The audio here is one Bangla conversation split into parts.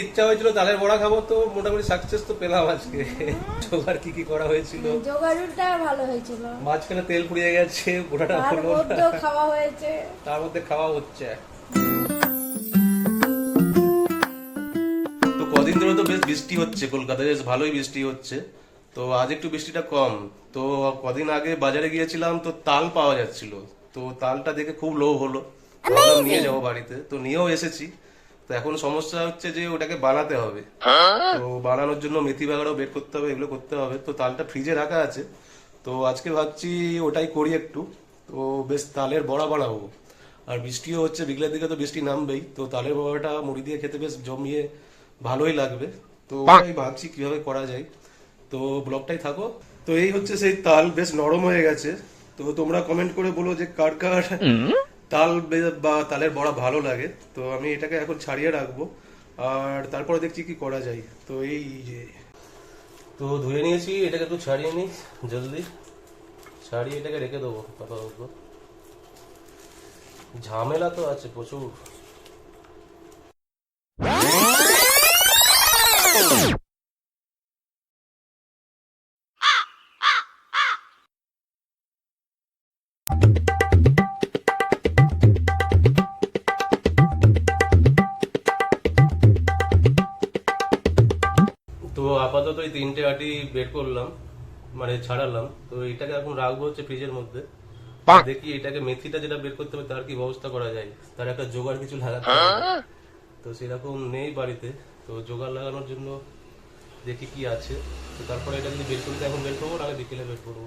ইচ্ছা হয়েছিল তালের বড়া খাবো, তো মোটামুটি সাকসেস তো পেলাম আজকে। জোগাড় কি করা হয়েছিল? জোগাড়টা ভালো হয়েছিল, মাঝখানে তেল পুড়িয়ে গেছে, গোটাটা হলো না, খাওয়া হয়েছে, তার মধ্যে খাওয়া হচ্ছে। তো কদিন ধরে তো বেশ বৃষ্টি হচ্ছে, কলকাতায় বেশ ভালোই বৃষ্টি হচ্ছে। তো আজ একটু বৃষ্টিটা কম। তো কদিন আগে বাজারে গিয়েছিলাম, তো তাল পাওয়া যাচ্ছিল। তো তালটা দেখে খুব লোভ হলো, ভাবলাম নিয়ে যাবো বাড়িতে। তো নিয়েও এসেছি। তো এখন সমস্যা হচ্ছে যে ওটাকে বানাতে হবে। তো বানানোর জন্য মেথি বাগারও বের করতে হবে, এগুলো করতে হবে। তো তালটা ফ্রিজে রাখা আছে, তো আজকে ভাবছি ওটাই করি একটু। তো বেশ তালের বড়া বানাবো। আর বৃষ্টিও হচ্ছে, বিকেলের দিকে তো বৃষ্টি নামবেই। তো তালের বড়াটা মুড়ি দিয়ে খেতে বেশ জমিয়ে ভালোই লাগবে। তো ওটাই ভাবছি কিভাবে করা যায়। তো ব্লগটাই থাকো। তো এই হচ্ছে সেই তাল, বেশ নরম হয়ে গেছে। তো তোমরা কমেন্ট করে বলো যে কার কার তাল বা তালের বড়া ভালো লাগে। তো আমি এটাকে এখন ছাড়িয়ে রাখবো, আর তারপরে দেখছি কি করা যায়। তো এই যে তো ধুয়ে নিয়েছি, এটাকে একটু ছাড়িয়ে নিই জলদি। ছাড়িয়ে এটাকে রেখে দেবো আপাতত। ঝামেলা তো আছে প্রচুর। তো আপাতত এই 3টে আটি বের করলাম, মানে ছাড়ালাম। তো এটাকে এখন রাখবো হচ্ছে ফ্রিজের মধ্যে। দেখি এটাকে মেথিটা যেটা বের করতে হবে তার কি ব্যবস্থা করা যায়। তার একটা জোগাড় কিছু লাগাতে হবে, তো সেরকম নেই বাড়িতে। তো জোগাড় লাগানোর জন্য দেখি কি আছে। তো তারপরে এটা যদি বের করতে এখন বের করবো, নাহলে বিকেলে বের করবো।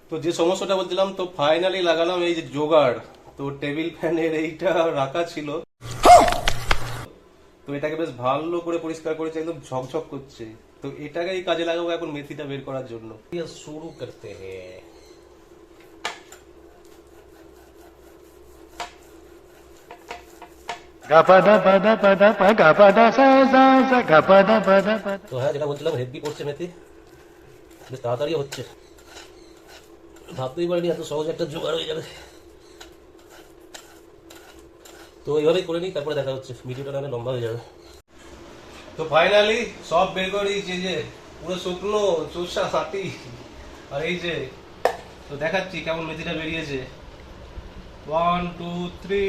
তো যে সমস্যাটা বলছিলাম, তো ফাইনালি লাগালাম এই যে জোগাড়। তো টেবিল ফ্যানের এইটা রাখা ছিল, তো এটাকে বেশ ভালো করে পরিষ্কার করেছে, একদম ঝকঝক করছে। তো এটাকেই কাজে লাগাবো এখন মেথিটা বের করার জন্য। শুরু করতে হ্যাঁ। তো হ্যাঁ, যেটা বলছিলাম, হেভি পড়ছে মেথি, বেশ তাড়াতাড়ি হচ্ছে। ভাবতেই পারিনি এত সহজ একটা জোগাড় হয়ে যাবে। তো এইভাবেই করে নিই, তারপরে দেখা হচ্ছে। ভিডিওটা নাহলে লম্বা হয়ে যাবে। তো ফাইনালি সব বের করে দিয়েছি, যে পুরো শুকনো চোষা হাঁটি। আর এই যে, তো দেখাচ্ছি কেমন মেথিটা বেরিয়েছে। 1 2 3।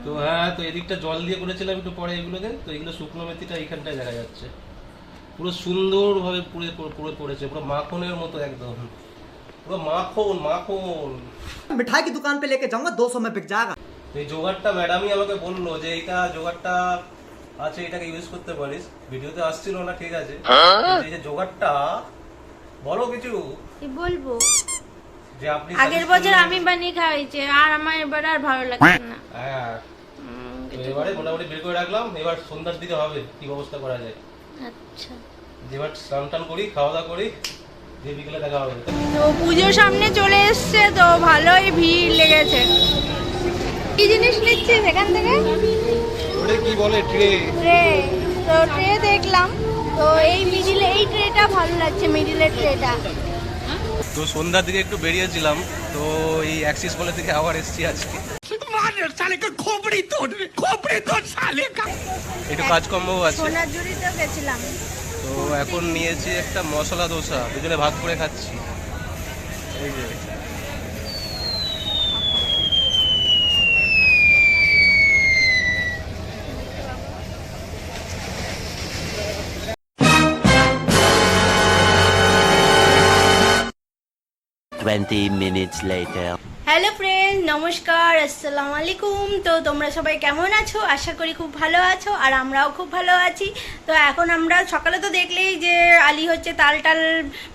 তো হ্যাঁ, তো এদিকটা জল দিয়ে করেছিলাম একটু পরে এগুলোকে। তো এগুলো শুকনো মেথিটা এইখানটায় দেখা যাচ্ছে, পুরো সুন্দরভাবে পুড়ে পুরো পড়েছে, পুরো মাখনের মতো একদম, পুরো মাখন মাখন। मिठाई की दुकान पे लेके जाऊंगा 200 में बिक जाएगा। তো এই জোগাড়টা ম্যাডামই আমাকে বললো যে এইটা জোগাড়টা আছে, এটাকে ইউজ করতে পারিস। ভিডিওতে আসছিল না, ঠিক আছে। এই যে জোগাড়টা, বলো কিছু। কি বলবো, যে আপনি আগের বছর আমি বানিয়ে খাইছি, আর আমার এবার আর ভালো লাগছে না। হ্যাঁ, তো এবারে মোটামুটি বের করে রাখলাম। এবার সন্ধ্যার দিকে হবে কি ব্যবস্থা করা যায়। আচ্ছা, এবার স্নান টান করি, খাওয়া দাওয়া করি, দিয়ে বিকেলে দেখা হবে। তো পুজোর সামনে চলে এসছে, তো ভালোই ভিড় লেগেছে। কি জিনিস নিচ্ছিস এখান থেকে? ওটা কি বলে, ট্রে। ট্রে, তো ট্রে দেখলাম। তো এই মিডিলে এই ট্রেটা ভালো লাগছে, মিডিলের ট্রেটা। তো সন্ধ্যার দিকে একটু বেরিয়েছিলাম, তো এই অ্যাক্সিস মলের দিকে আবার এসেছি আজকে। একটু কাজকর্ম আছে, সোনাঝুরিতেও গেছিলাম। তো এখন নিয়েছি একটা মশলা দোসা, দুজনে ভাগ করে খাচ্ছি। এই যে minutes later. হ্যালো ফ্রেন্ড, নমস্কার, আসসালামু আলাইকুম। তো তোমরা সবাই কেমন আছো? আশা করি খুব ভালো আছো, আর আমরাও খুব ভালো আছি। তো এখন আমরা সকালে তো দেখলেই যে আলী হচ্ছে তাল টাল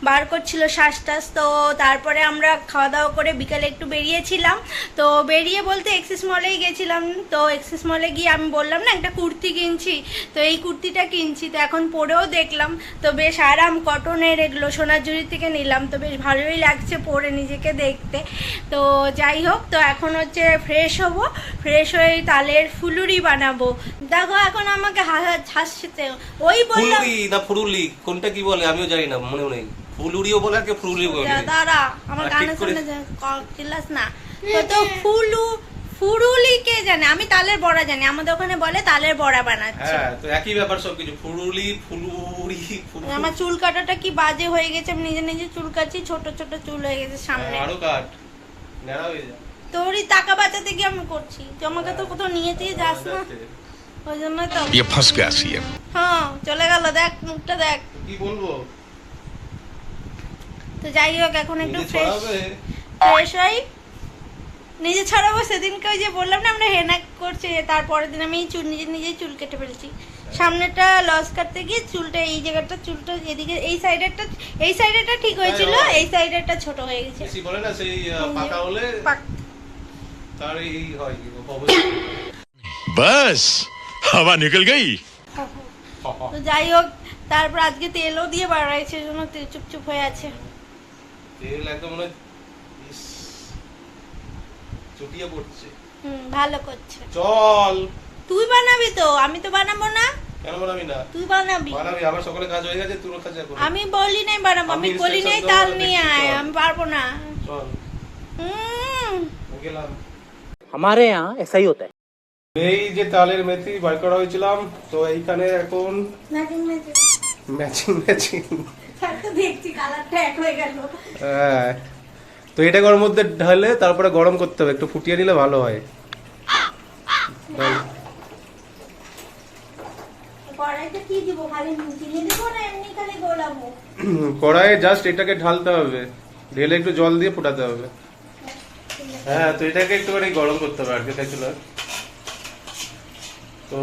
বার করছিল, শ্বাস টাস। তো তারপরে আমরা খাওয়া দাওয়া করে বিকালে একটু বেরিয়েছিলাম। তো বেরিয়ে বলতে এক্সিস মলেই গেছিলাম। তো এক্সিস মলে গিয়ে আমি বললাম না একটা কুর্তি কিনছি, তো এই কুর্তিটা কিনছি। তো এখন পরেও দেখলাম, তো বেশ আরাম, কটনের, এগুলো সোনাঝুরি থেকে নিলাম। তো বেশ ভালোই লাগছে পরে নিজেকে দেখতে। তো যাই হোক, তো এখন হচ্ছে ফ্রেশ হব, ফ্রেশ হয়ে তালের ফুলুরি বানাবো। দেখো এখন আমাকে হাসছে, ওই বললাম ফুলুরি না ফুরুলি, কোনটা কি বলে আমিও জানি না, মনেও নেই। ফুলুরিও বলে আর কেউ ফুলুরিও বলে। দাঁড়া আমার ঠিক গানের করে- সামনে চিল্লাস না। তো ফুরুলি কে জানে, আমি তালের বড়া জানি, আমাদের ওখানে বলে তালের বড়া বানাচ্ছে। হ্যাঁ, তো একই ব্যাপার সবকিছু, ফুলুরি ফুলুরি আমার চুল কাটাটা কি বাজে হয়ে গেছে, আমি নিজে নিজে চুল কাটছি, ছোট ছোট চুল হয়ে গেছে সামনে। আরো কাট, ন্যাড়া হয়ে যা। তোরই টাকা বাঁচাতে গিয়ে আমি করছি, তুই আমাকে তো কোথাও নিয়ে দিয়ে যাস না, ওই জন্য তো। ये फंस गया सीएम। হ্যাঁ চলে গেল, দেখ মুখটা দেখ। কি বলবো, তো যাই হোক এখন একটু নিজে ফ্রেশ ছড়াবে। হই। নিজে ছড়াবো, সেদিনকে ওই যে বললাম না আমরা হেনা করছে, তারপরের দিন আমি নিজেই চুল কেটে ফেলছি। সামনেটা লস কাটতে গিয়ে চুলটা এই জায়গাটা, চুলটা এদিকে এই সাইডেরটা ঠিক হয়েছিল, এই সাইডেরটা ছোট হয়ে গেছে। বেশি বলে না সেই পাকা হলে তার এই হয় बस हवा निकल गई। তো যাই হোক, তারপর আজকে তেলও দিয়ে বাড়াইছে, জন্য চুপচুপ হয়ে আছে। তেল একদম মনে হয় ইস, চটিয়ে পড়ছে। ভালো করছে। চল, তুই বানাবি তো, আমি তো বানাবো না। কেন বানাবি না? তুই বানাবি। বানাবি, আমার সকালে কাজ হয়ে গেছে, তোর কাজ এখন। আমি বলি নাই বানাবো, আমি আমি বলি নাই instruction তাল দেবো, নিয়ে দেখছি, আয়, চল। আমি পারবো না। চল গেলাম। हमारे यहाँ ऐसा ही होता है। এই যে তালের মেথি বার করা হয়েছিলাম, তো এইখানে এখন ম্যাচিং ম্যাচিং ম্যাচিং তো দেখছি কালারটা এক হয়ে গেল। হ্যাঁ, তো এটাকে ওর মধ্যে ঢালে তারপরে গরম করতে হবে, একটু ফুটিয়ে নিলে ভালো হয়। কড়াইতে কি দিব, খালি চিনি দিব না এমনি খালি গোলাবো? কড়াইয়ে জাস্ট এটাকে ঢালতে হবে, ঢেলে একটু জল দিয়ে ফোটাতে হবে। হ্যাঁ, তো এটাকে একটুখানি গরম করতে হবে আর কি, তাই ছিল। তো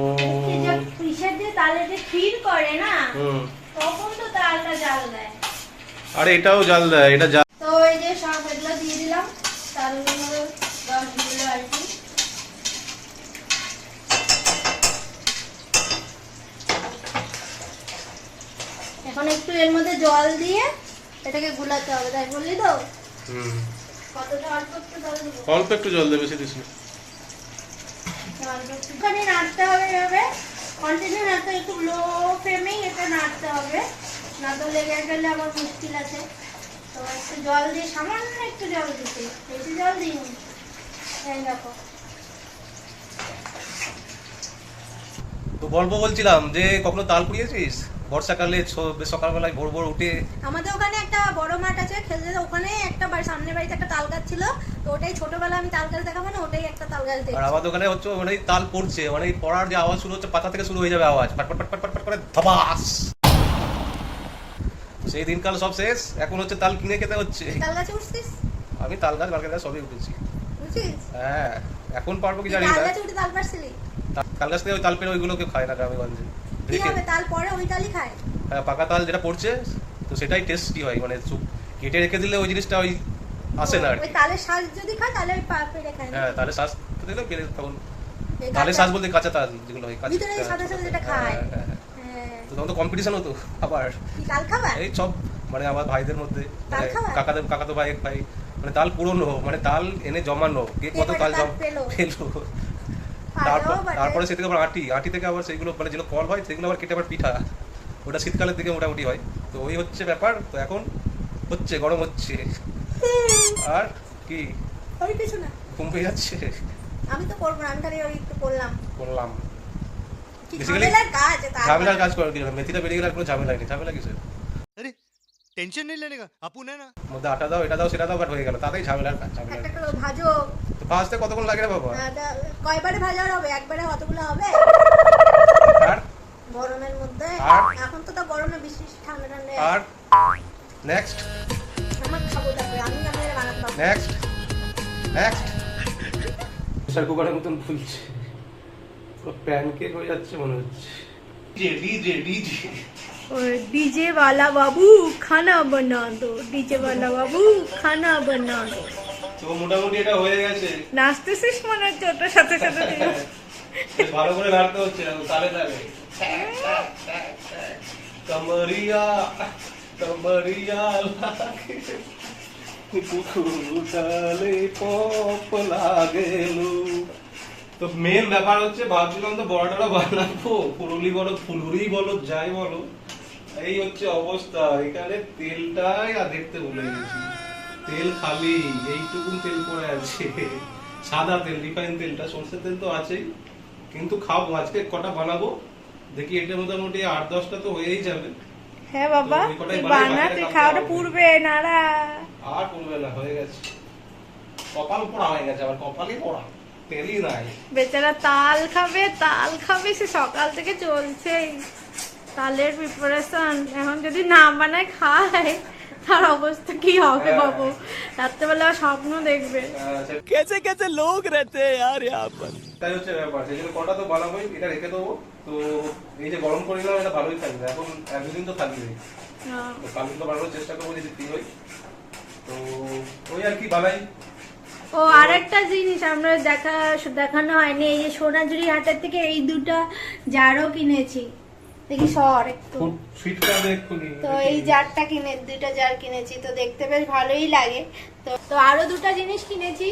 প্রেসার দিয়ে তালে যে ক্ষীর করে না, হুম, তখন তো তালটা জাল দেয়। আরে এটাও জাল দেয়, এটা জাল। তো এই যে সব এগুলো দিয়ে দিলাম, তালগুলো রস দিল আর কি। এখন একটু এর মধ্যে জল দিয়ে এটাকে গুলাতে হবে, তাই বললি তো? হুম, কতটা অল্প একটু জল দিব? অল্প একটু জল দেবে, বেশি দিস না। একটুখানি নাড়তে হবে, এভাবে কন্টিনিউ নাড়তে, একটু লো ফ্লেমেই এটা নাড়তে হবে, না তো লেগে গেলে আমার মুশকিল আছে। তো একটু জল দিয়ে, সামান্য একটু জল দিতে, বেশি জল দিই। এই দেখো, তো গল্প বলছিলাম যে কখনো তাল পুড়িয়েছিস বর্ষাকালে সকালবেলায় ভোর ভোর উঠে? আমাদের ওখানে একটা বড় মাঠ আছে, খেলতে ওখানে একটা সামনের বাড়িতে একটা তাল গাছ ছিল, তো ওটাই ছোটবেলা আমি তাল গাছ দেখাবো না, ওটাই একটা তাল গাছ আর দেখছি। আমাদের ওখানে হচ্ছে মানে তাল পড়ছে, মানে এই পড়ার যে আওয়াজ শুরু হচ্ছে, পাতা থেকে শুরু হয়ে যাবে আওয়াজ, পাট পাট পাট পাট পাট পাট করে ধপাস। সেই দিনকাল সব শেষ, এখন হচ্ছে তাল কিনে খেতে হচ্ছে। তাল গাছে উঠছিস? আমি তাল গাছ বালগাছ গাছ সবই উঠেছি। বুঝছিস? হ্যাঁ, এখন পারবো কি জানি তাল না। গাছে উঠে তাল পারছিলি? তাল গাছ থেকে ওই তাল পেরে ওইগুলো কেউ খায় না গ্রামেগঞ্জে। কি হবে, তাল পরে ওই তালই খায়? হ্যাঁ, পাকা তাল যেটা পড়ছে তো সেটাই টেস্টি হয়, মানে কেটে রেখে দিলে ওই জিনিসটা ওই আসে না আর ওই কি। তালের শাঁস যদি খায় তাহলে ওই পেরে খায় না? হ্যাঁ, তাহলে শ্বাস দিলে পেরে তখন এই তালের কাঁচা- শ্বাস বলতে কাঁচা তাল যেগুলো হয়, কাঁচা ভিতরে সাদা সাদা যেটা খায়। হ্যাঁ, হ্যাঁ, হ্যাঁ। হ্যাঁ। তো তখন তো কম্পিটিশন হতো আবার কি তাল খাবার? এই সব, মানে আমার ভাইদের মধ্যে, তাল খাওয়া? কাকাতো ভাই এক ভাই, মানে তাল পুরনো, মানে তাল এনে জমানো, কে কত কে তাল কটা তাল পেলো? পেলো। পারেও বটে। তারপরে সে থেকে আবার আটি থেকে আবার সেইগুলো, মানে যেগুলো ফল হয় সেগুলো আবার কেটে আবার পিঠা, ওটা শীতকালের দিকে মোটামুটি হয়। তো ওই হচ্ছে ব্যাপার। তো এখন হচ্ছে গরম হচ্ছে, আর কি ওই কিছু না, ঘুম পেয়ে যাচ্ছে, আমি তো করবো না, আমি খালি ওই একটু করলাম। করলাম কি Basically, ঝামেলার কাজ তাল ঝামেলার কাজ করার কি, মেথিটা বেরিয়ে গেলে আর কোনো ঝামেলা নেই। ঝামেলা কিসের? अरे टेंशन नहीं लेने का, अपन है ना। মধ্যে আটা দাও, এটা দাও, সেটা দাও, বাট হয়ে গেল, তাতেই ঝামেলার কাজ। ঝামেলার একটা কাজ। করে ভাজো। তো ভাজতে কতক্ষণ লাগে রে বাবা? কয়বারে ভাজা হবে? একবারে অতগুলো হবে আর গরমের মধ্যে? আর? এখন তো গরমে বেশি ঠান্ডা ঠান্ডা আর নেক্সট আমার খাবো, তারপরে আমি বানাবো। নেক্সট প্রেসার কুকারের মতন ফুলছে, পুরো প্যানকেক হয়ে যাচ্ছে মনে হচ্ছে। রেডি डीजे वाला बाबू खाना बना दो, डीजे वाला बाबू खाना बना दो। তো মোটামুটি এটা হয়ে গেছে। নাচতেছিস মনে হচ্ছে ওটার সাথে সাথে তুই। বেশ ভালো করে নাড়তে হচ্ছে, তালে তালে। কমরিয়া কমরিয়া লাগে পুকুরটালে পপ লাগেলু। তো মেন ব্যাপার হচ্ছে, ভাবছিলাম তো বড়টা বানাবো, ফুলুরি বলো যাই বলো, এই হচ্ছে অবস্থা, এখানে তেলটাই আর দেখতে ভুলে গেছি, তেল খালি, এইটুকুন তেল পড়ে আছে, সাদা তেল, রিফাইন তেলটা, সরষের তেল তো আছেই, কিন্তু খাবো আজকে কটা বানাবো দেখি, এটা মোটামুটি 8-10টা তো হয়েই যাবে। হ্যাঁ বাবা, তো ওই কটাই তুই বানাই, বানা, বাকিটা তুই কাটতে খাওয়াটা হবে। পুড়বে নাড়া। আর পড়বে না, হয়ে গেছে, কপাল পোড়া হয়ে গেছে, আবার কপালই পোড়া, তেলই নাই। বেচারা তাল খাবে, তাল খাবে, সে সকাল থেকে চলছেই তালের প্রিপারেশন। এখন যদি না বানায় খায় তার অবস্থা কি হবে বাবু, রাত্রেবেলা স্বপ্ন দেখবে। कैसे कैसे लोग रहते हैं यार यहाँ पर। তাই হচ্ছে ব্যাপার, সেই জন্য কটা তো বানাবোই, এটা রেখে দেবো। তো এই যে গরম করে নিলাম, এটা ভালোই থাকবে, এখন 1-2 দিন তো থাকবেই। হ্যাঁ। তো কালকে তো বানানোর চেষ্টা করবো যদি ফ্রি হই, তো ওই আর কি বানাই। ও আরেকটা জিনিস আমরা দেখানো হয়নি, এই যে সোনাঝুরি হাটের থেকে এই দুটো জারও কিনেছি, দেখি সর একটু। সুইটটা এক্ষুনি, তো এই জারটা দুটো জার কিনেছি, তো দেখতে বেশ ভালোই লাগে। তো আরো দুটো জিনিস কিনেছি,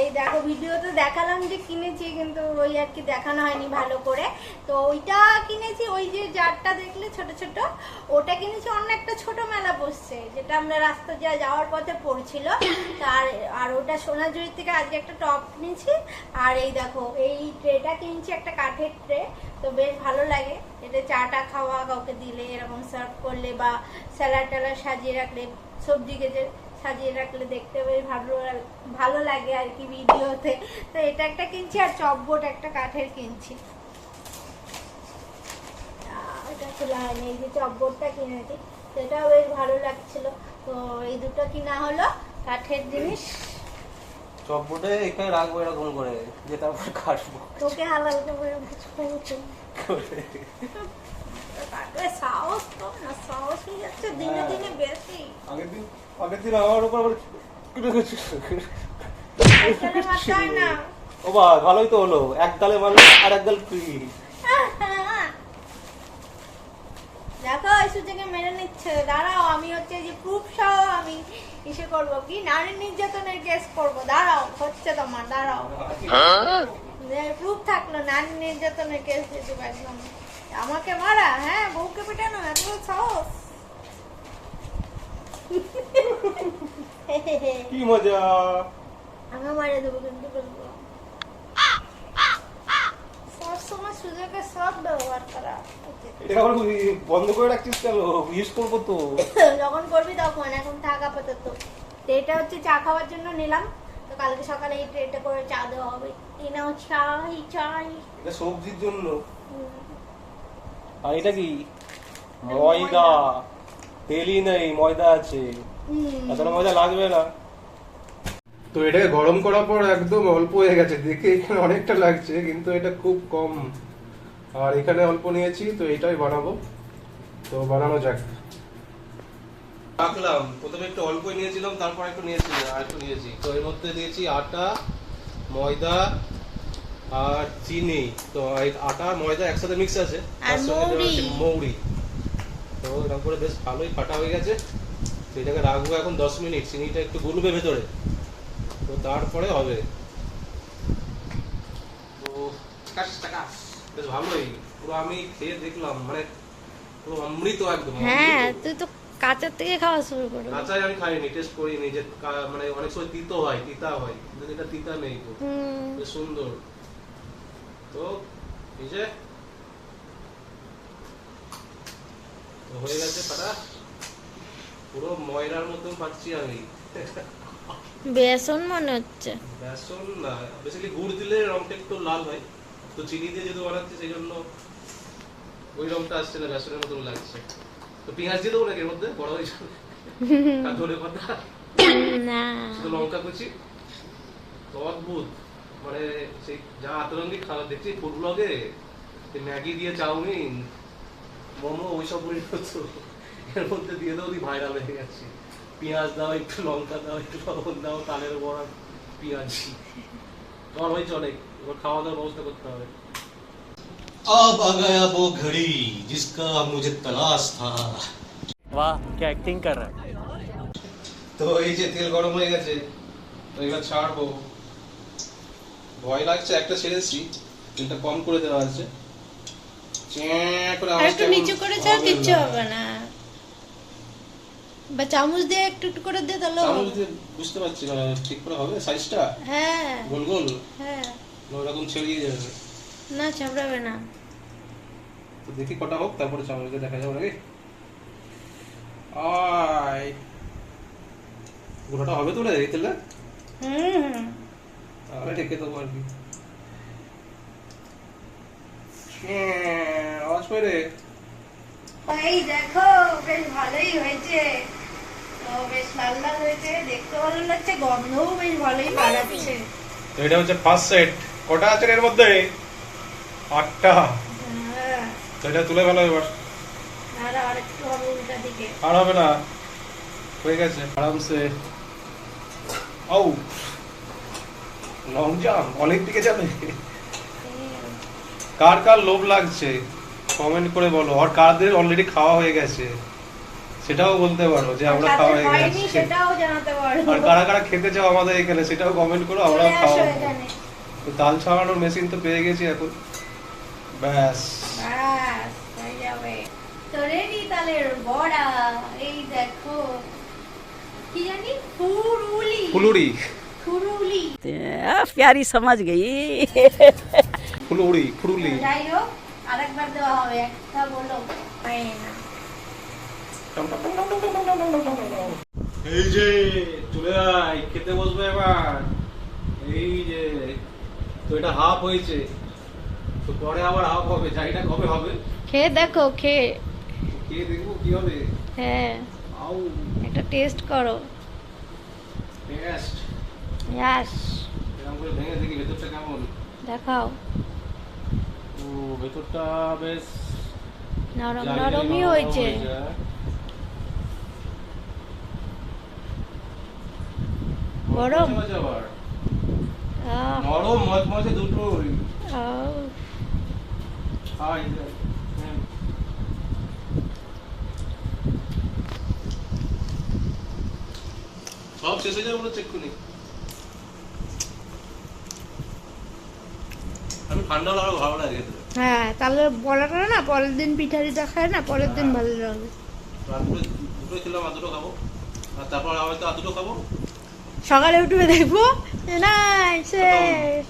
এই দেখো ভিডিওতে দেখালাম যে কিনেছি, কিন্তু ওই আর কি দেখানো হয়নি ভালো করে। তো ওইটা কিনেছি, ওই যে জারটা দেখলে ছোট ছোট, ওটা কিনেছি অন্য একটা ছোট মেলা বসছে, যেটা আমরা রাস্তা যাওয়ার পথে পড়ছিল। আর ওটা সোনাঝুরি থেকে আজকে একটা টপ কিনেছি। আর এই দেখো এই ট্রেটা কিনছি, একটা কাঠের ট্রে, তো বেশ ভালো লাগে। এটা চাটা খাওয়া, কাউকে দিলে এরকম সার্ভ করলে, বা স্যালাড ট্যালাড সাজিয়ে রাখলে, সবজি কেটে সাজিয়ে রাখলে দেখতে বেশ ভালো লাগে আর কি ভিডিওতে। তো এটা একটা কিনছি, আর চপবোর্ড একটা কাঠের কিনছি। এটা খোলা হয়নি, এই যে চপবোর্ডটা কিনেছি, সেটাও বেশ ভালো লাগছিল। তো এই দুটো কিনা হলো কাঠের জিনিস। চপবোর্ডে এখানে রাখবো এরকম করে, যে তারপর কাটবো। তোকে হালাল করে সাহস তো না, সাহস হয়ে যাচ্ছে দিনে দিনে বেশি। আগের দিন আমার উপর আবার এখানে মাথায় না। ও বা ভালোই তো হলো, এক গালে মানুষ আর এক গাল ফ্রি। দেখো সুযোগে মেরে নিচ্ছে, দাঁড়াও আমি হচ্ছে যে প্রুফ সহ আমি ইসে করবো, কি নারী নির্যাতনের কেস করবো, দাঁড়াও হচ্ছে তোমার, দাঁড়াও প্রুফ থাকলো, নারী নির্যাতনের কেস দিয়ে দেবো একদম। আমাকে মারা, হ্যাঁ বউকে পেটানো, এত সাহস। কি মজা, আমি মারে দেবো কিন্তু বলবো সবসময় সুযোগের সব ব্যবহার করা উচিত। এটা আবার বন্ধ করে রাখছিস কেন, ইউজ করবো তো। যখন করবি তখন, এখন থাক আপাতত। তো এটা হচ্ছে চা খাওয়ার জন্য নিলাম, তো কালকে সকালে এই ট্রেটা করে চা দেওয়া হবে। এই নাও চাই চাই। এটা সবজির জন্য। আর এটা কি ময়দা, তেলই নেই, ময়দা আছে, এতটা ময়দা লাগবে না। তো এটাকে গরম করার পর একদম অল্প হয়ে গেছে, দেখে এখানে অনেকটা লাগছে, কিন্তু এটা খুব কম, আর এখানে অল্প নিয়েছি, তো এটাই বানাবো। তো বানানো যাক। রাখলাম, প্রথমে একটু অল্পই নিয়েছিলাম, তারপর একটু নিয়েছি, আর একটু নিয়েছি। তো এর মধ্যে দিয়েছি আটা, ময়দা আর চিনি। তো আটা আর ময়দা একসাথে মিক্স আছে, তার সঙ্গে দেওয়া হচ্ছে মৌরি। তো এরকম করে বেশ ভালোই ফাটা হয়ে গেছে। তো এটাকে রাখবো এখন 10 মিনিট, চিনিটা একটু গুলবে ভেতরে, তো তারপরে হবে। তো বেশ ভালোই, পুরো আমি খেয়ে দেখলাম, মানে পুরো অমৃত একদম। হ্যাঁ তুই তো কাঁচার থেকে খাওয়া শুরু করবি। কাঁচাই আমি খাইনি, টেস্ট করিনি, যে মানে অনেক সময় তিতো হয়, তিতা হয়, কিন্তু এটা তিতা নেই, তো বেশ সুন্দর। তো এই যে তো হয়ে গেছে ফাটা, পুরো ময়রার মতন পাচ্ছি আমি। বেসন মনে হচ্ছে। বেসন না, বেসিক্যালি গুড় দিলে রংটা একটু লাল হয়, তো চিনি দিয়ে যেহেতু বানাচ্ছি সেই জন্য ওই রংটা আসছে না, বেসনের মতন লাগছে। তো পেঁয়াজ দিয়ে দেবো নাকি এর মধ্যে, বড় হয়ে যাবে, আর ধনে পাতা, না শুধু লঙ্কা কুচি। তো অদ্ভুত, মানে সেই যা আতরঙ্গি খাবার দেখছি ফুড ব্লগে, ম্যাগি দিয়ে চাউমিন, মোমো, ওইসব তো এর মধ্যে দিয়ে দাও, ভাইরাল হয়ে গেছে। পেঁয়াজ দাও, একটু লঙ্কা দাও, একটু লবণ দাও, তালের বড়া, পেঁয়াজ, তোমার হয়েছে অনেক। এবার খাওয়া দাওয়ার ব্যবস্থা করতে হবে। अब आ गया वो घड़ी जिसका मुझे तलाश था। वाह क्या एक्टिंग कर रहा है। তো এই যে তেল গরম হয়ে গেছে, তো এবার ছাড়বো। ভয় লাগছে, একটা ছেড়েছি, তেলটা কম করে দেওয়া আছে, চ্যাঁ করে আর আওয়াজটা একটু এমন নিচু করে চাও, হবে কিচ্ছু না। হবে না। বা চামচ দিয়ে একটু একটু করে দিয়ে তাহলে চামচ দিয়ে বুঝতে পারছি না ঠিক করে হবে সাইজটা হ্যাঁ গোল গোল হ্যাঁ, না ওরকম ছড়িয়ে যাবে। না চাপড়াবে না। তো দেখি কটা হোক তারপরে চামচ দিয়ে দেখা যাবে নাকি। আয় গোটাটা হবে তো রে এই তেলে, হুম, তাহলে ঢেকে দেবো আর কি। আওয়াজ পাই রে। এই দেখো বেশ ভালোই হয়েছে, তো বেশ লাল লাল হয়েছে, দেখতে ভালো লাগছে, গন্ধও বেশ ভালোই বাড়াচ্ছে। তো এটা হচ্ছে ফার্স্ট সেট। কটা আছে এর মধ্যে? 8টা। হ্যাঁ, তো এটা তুলে ফেলো এবার। আর আরেকটু হবে উল্টা দিকে। আর হবে না, হয়ে গেছে আরামসে। ও লং জাম্প অনেক দিকে যাবে। কার কার লোভ লাগছে কমেন্ট করে বলো, আর কাদের অলরেডি খাওয়া হয়ে গেছে সেটাও বলতে পারো যে আমরা যাদের খাওয়া হয়ে হয়নি গেছে। সেটাও জানাতে পারো। আর কারা কারা খেতে চাও আমাদের এখানে সেটাও কমেন্ট করো, আমরাও চলে আসো খাওয়াবো। এখানে। তো তাল ছাড়ানোর মেশিন তো পেয়ে গেছি এখন, ব্যাস। ব্যাস হয়ে যাবে। তো রেডি তালের বড়া। এই দেখো কি জানি, ফুরুলি ফুলুরি ফুরুলি प्यारी समझ गई। ফুলুরি ফুলুরি। যাই হোক আরেকবার দেওয়া হবে, একটা বলো হয় না। এই যে চলে আয়, খেতে বসবে এবার। এই যে তো এটা হাফ হয়েছে, তো পরে আবার হাফ হবে, জানিটা কবে হবে খেয়ে দেখো, খেয়ে কে দেখবো কি হবে। হ্যাঁ আউ একটা টেস্ট করো। টেস্ট ইয়াস, এরকম করে ভেঙে দেখি ভেতরটা কেমন। দেখাও। ও ভেতরটা বেশ নরম জালি জালি নরমই নরম হয়েছে। গরম? মজা আবার আহ, নরম মজমজে দুটোই। আহ, হাই হ্যাঁ। সব শেষ হয়ে যাবে বলে চেক করি। আমি ঠান্ডা হলে আরো ভালো লাগে খেতে। হ্যাঁ তাহলে বলাটা না পরের দিন পিঠা টিঠা খায় না, পরের দিন ভালো লাগবে। রাত্রে দুটো খেলাম, আর দুটো খাবো, আর তারপর হয়তো আর দুটো খাবো। সকালে উঠবে দেখবো যে না শেষ।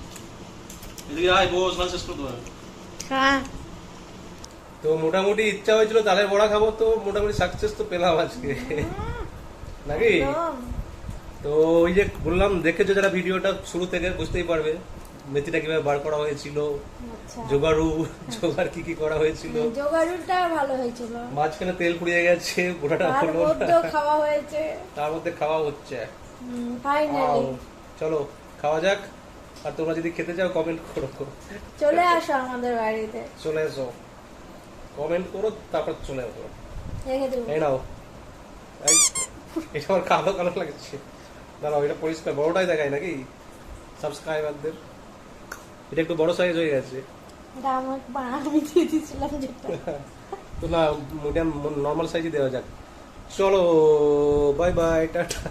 এদিকে আয় বস, না শেষ করে দেবো। হ্যাঁ তো মোটামুটি ইচ্ছা হয়েছিল তালের বড়া খাবো, তো মোটামুটি সাকসেস তো পেলাম আজকে নাকি। একদম। তো ওই যে বললাম, দেখেছো যারা ভিডিওটা শুরু থেকে বুঝতেই পারবে মেথিটা কিভাবে বার করা হয়েছিল, আচ্ছা, জোগাড় কি কি করা হয়েছিল। জোগাড়ুটা ভালো হয়েছিল, মাঝখানে তেল পুড়িয়ে গেছে, গোটাটা তার হলো মধ্যেও খাওয়া হয়েছে তার মধ্যে খাওয়া হচ্ছে। ফাইনালি। চলো খাওয়া যাক, আর তোমরা যদি খেতে চাও কমেন্ট করো, চলে আসো আমাদের বাড়িতে, চলে এসো, কমেন্ট করো তারপর চলে আসো। রেখে দেবো। এই নাও, এই, এটা আমার কালো কালো লাগছে। দাঁড়াও, এটা পরিষ্কার বড়টাই দেখায় নাকি সাবস্ক্রাইবারদের। এটা একটু বড় সাইজ হয়ে গেছে। এটা আমার আমি দিয়ে দিয়েছিলাম যেটা। তো না, মিডিয়াম নর্মাল সাইজই দেওয়া যাক। চলো বাই বাই, টাটা।